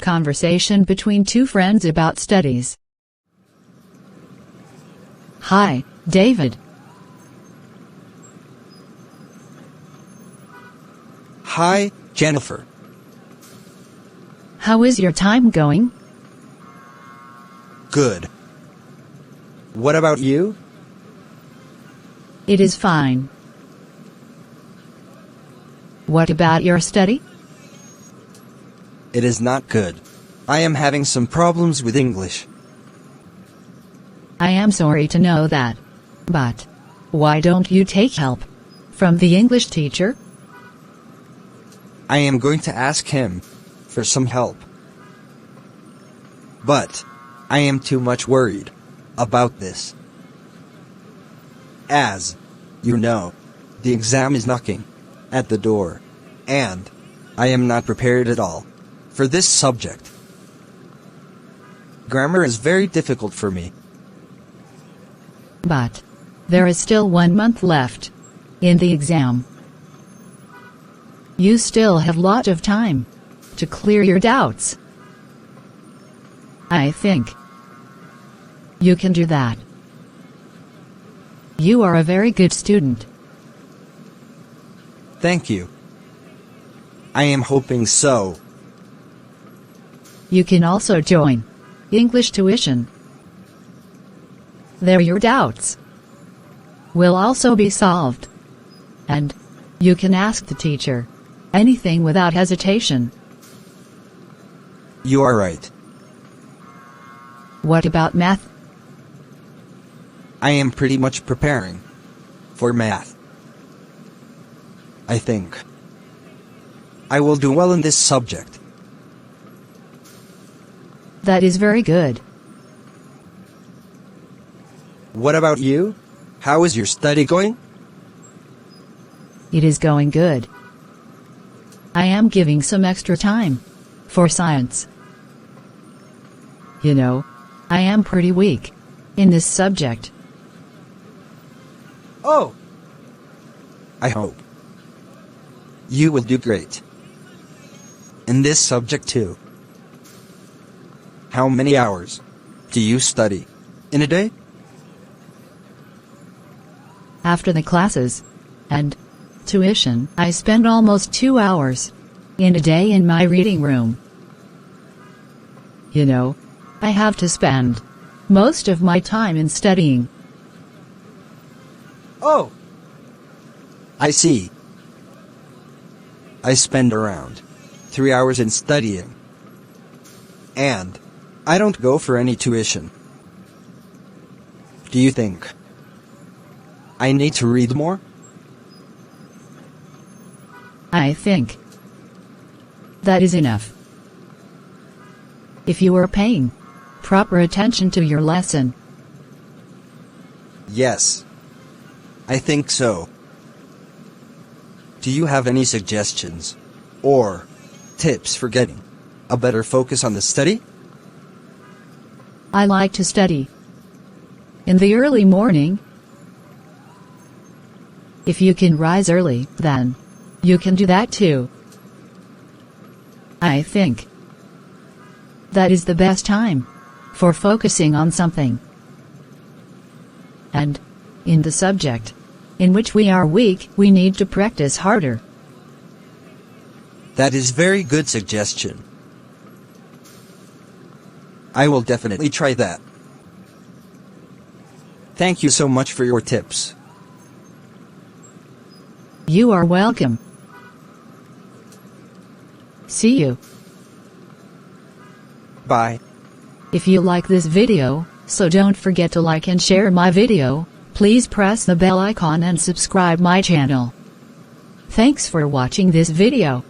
Conversation between two friends about studies. Hi, David. Hi, Jennifer. How is your time going? Good. What about you? It is fine. What about your study? It is not good. I am having some problems with English. I am sorry to know that. But why don't you take help from the English teacher? I am going to ask him for some help. But I am too much worried about this. As you know, the exam is knocking at the door, and I am not prepared at all for this subject. Grammar is very difficult for me. But there is still 1 month left in the exam. You still have lot of time to clear your doubts. I think you can do that. You are a very good student. Thank you. I am hoping so. You can also join English tuition. There your doubts will also be solved. And you can ask the teacher anything without hesitation. You are right. What about math? I am pretty much preparing for math. I think I will do well in this subject. That is very good. What about you? How is your study going? It is going good. I am giving some extra time for science. You know, I am pretty weak in this subject. Oh! I hope you will do great in this subject too. How many hours do you study in a day? After the classes and tuition, I spend almost 2 hours in a day in my reading room. You know, I have to spend most of my time in studying. Oh! I see. I spend around 3 hours in studying. And I don't go for any tuition. Do you think I need to read more? I think that is enough. If you are paying proper attention to your lesson. Yes, I think so. Do you have any suggestions or tips for getting a better focus on the study? I like to study in the early morning. If you can rise early, then you can do that too. I think that is the best time for focusing on something. And in the subject in which we are weak, we need to practice harder. That is very good suggestion. I will definitely try that. Thank you so much for your tips. You are welcome. See you. Bye. If you like this video, so don't forget to like and share my video. Please press the bell icon and subscribe my channel. Thanks for watching this video.